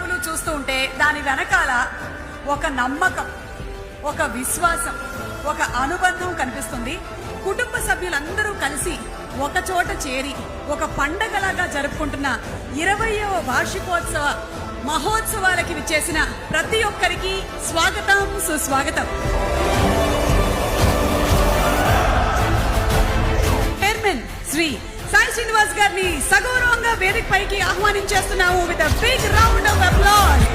వైపులు చూస్తూ ఉంటే దాని వెనకాల ఒక నమ్మకం, ఒక విశ్వాసం, ఒక అనుబంధం కనిపిస్తుంది. కుటుంబ సభ్యులందరూ కలిసి ఒక చోట చేరి ఒక పండగలాగా జరుపుకుంటున్న 20వ వార్షికోత్సవ మహోత్సవాలకి విచ్చేసిన ప్రతి ఒక్కరికి స్వాగతం, సుస్వాగతం. చైర్మన్ శ్రీ సాయి శ్రీనివాస్ గారిని సగౌరవంగా వేదిక పైకి ఆహ్వానించేస్తున్నాము with a big round of applause.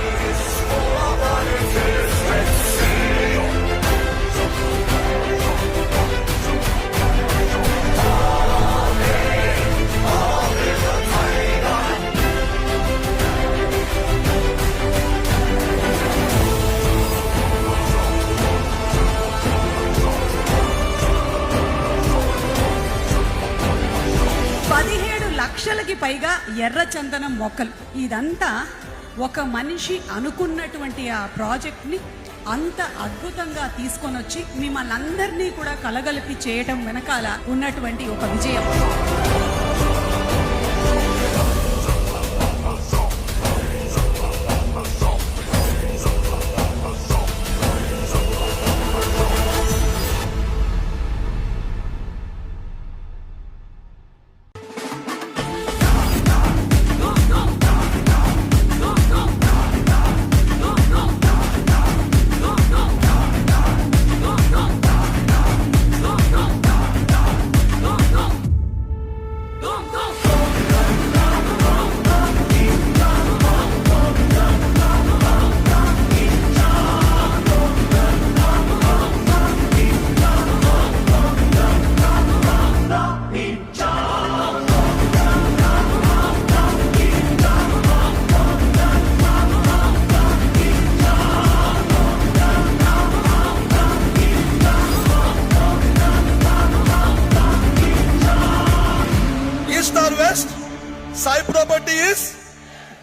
లక్షలకి పైగా ఎర్ర చందనం మొక్కలు. ఇదంతా ఒక మనిషి అనుకున్నటువంటి ఆ ప్రాజెక్ట్ ని అంత అద్భుతంగా తీసుకొని వచ్చి మిమ్మల్ని అందరినీ కూడా కలగలిపి చేయటం వెనకాల ఉన్నటువంటి ఒక విజయం. Sai Property is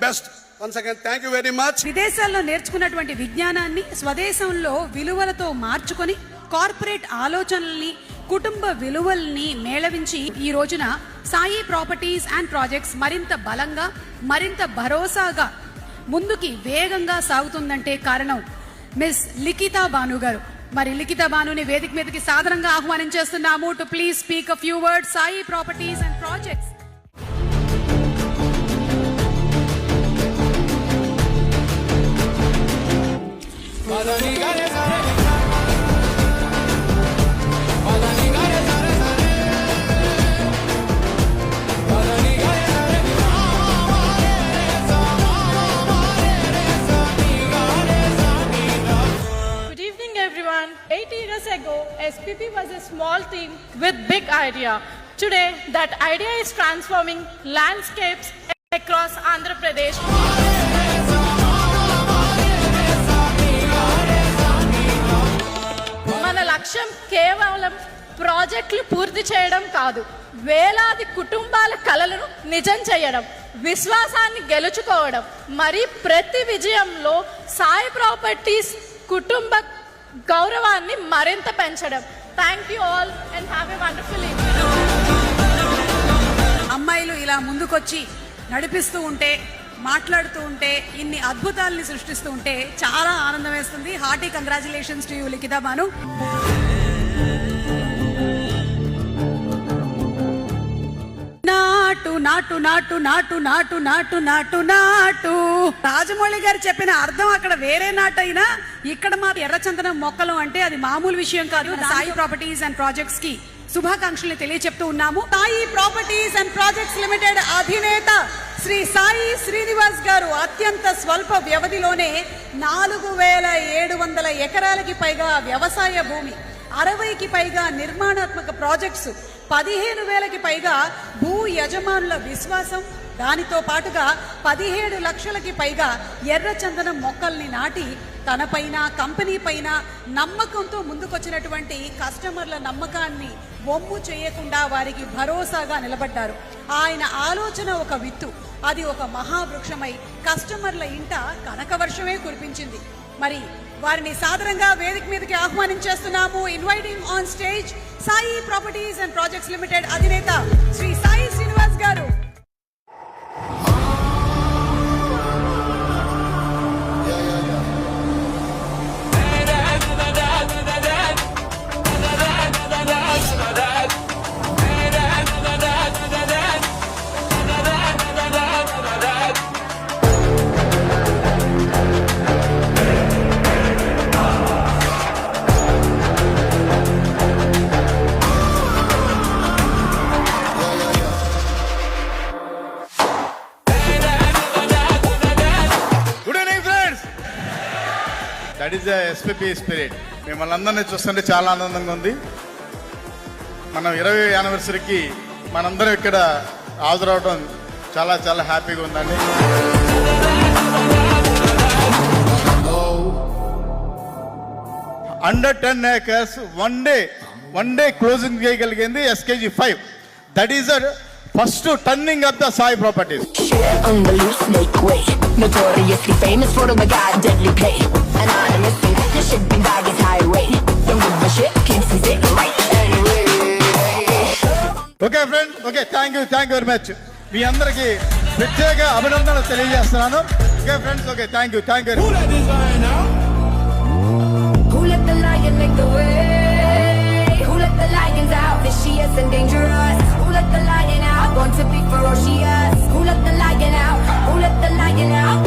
best. Once again, thank you very much. విదేశాల్లో నేర్చుకున్నటువంటి విజ్ఞానాన్ని స్వదేశంలో విలువలతో మార్చుకొని కార్పొరేట్ ఆలోచనల్ని, కుటుంబ విలువల్ని మేళవించి ఈ రోజున సాయి ప్రాపర్టీస్ అండ్ ప్రాజెక్ట్స్ మరింత బలంగా, మరింత భరోసాగా ముందుకి వేగంగా సాగుతుందంటే కారణం మిస్ లిఖితా బాను గారు. మరి లిఖితా బానుని వేదిక మీదకి సాదరంగా ఆహ్వానించేస్తున్నాము to please speak a few words Sai properties and projects. Ago, SPP was a small team with big idea. Today, that idea is transforming landscapes across Andhra Pradesh. మన లక్ష్యం కేవలం ప్రాజెక్టులు పూర్తి చేయడం కాదు, వేలాది కుటుంబాల కలలను నిజం చేయడం, విశ్వాసాన్ని గెలుచుకోవడం, మరి ప్రతి విజయంలో సాయి ప్రాపర్టీస్ కుటుంబ గౌరవాన్ని మరింత పెంచడం. Thank you all and have a wonderful evening. అమ్మాయిలు ఇలా ముందుకొచ్చి నడిపిస్తూ ఉంటే, మాట్లాడుతూ ఉంటే, ఇన్ని అద్భుతాలని సృష్టిస్తూ ఉంటే చాలా ఆనందం వేస్తుంది. Hearty congratulations to you Likhita Banu. నాటు నాటు నాటు నాటు నాటు నాటు నాటు నాటు. రాజమౌళి గారు చెప్పిన అర్థం అక్కడ వేరే నాటు అయినా ఇక్కడ మా ఎర్రచందనం మొక్కలు అంటే అది మామూలు విషయం కాదు. సాయి ప్రాపర్టీస్ అండ్ ప్రాజెక్ట్స్ కి శుభాకాంక్షలు తెలియచెప్తూ ఉన్నాము. Sai properties and projects limited అధినేత శ్రీ సాయి శ్రీనివాస్ గారు అత్యంత స్వల్ప వ్యవధిలోనే 4700 ఎకరాలకి పైగా వ్యవసాయ భూమి, 60కి పైగా నిర్మాణాత్మక ప్రాజెక్ట్స్, 15,000కి పైగా భూ యజమానుల విశ్వాసం, దానితో పాటుగా 17 లక్షలకి పైగా ఎర్రచందనం మొక్కల్ని నాటి తనపైన, కంపెనీ పైన నమ్మకంతో ముందుకొచ్చినటువంటి కస్టమర్ల నమ్మకాన్ని వమ్ము చేయకుండా వారికి భరోసాగా నిలబడ్డారు. ఆయన ఆలోచన ఒక విత్తు, అది ఒక మహావృక్షమై కస్టమర్ల ఇంట కనకవర్షమే కురిపించింది. మరి వారిని సాదరంగా వేదిక మీదకి ఆహ్వానించేస్తున్నాము. Inviting on stage Sai properties and projects limited అధినేత శ్రీ సాయి శ్రీనివాస్ గారు. That is SPP spirit. మిమ్మల్ని అందరినీ చూస్తుంటే చాలా ఆనందంగా ఉంది. మనం 20వ యానివర్సరీకి మనందరం ఇక్కడ హాజరవడం చాలా చాలా హ్యాపీగా ఉందండి. Under 10 acres one day closing చేయగలిగింది SKG 5. That is first turning of the Sai properties. Shit on the loose, make way. Notoriously famous for the god deadly play. Anonymous, this shit be bag is highway. Don't give a shit, keeps me sitting right anyway. Okay friends, okay thank you very much. మీ అందరికి ప్రత్యేక అభినందనలు తెలియజేస్తున్నాను. Okay friends, okay thank you very much. Who let the lion make the way? Who let the lions out? Vicious and dangerous. Who let the lion out? Born to be ferocious. Who let the lion out? Who let the lion out?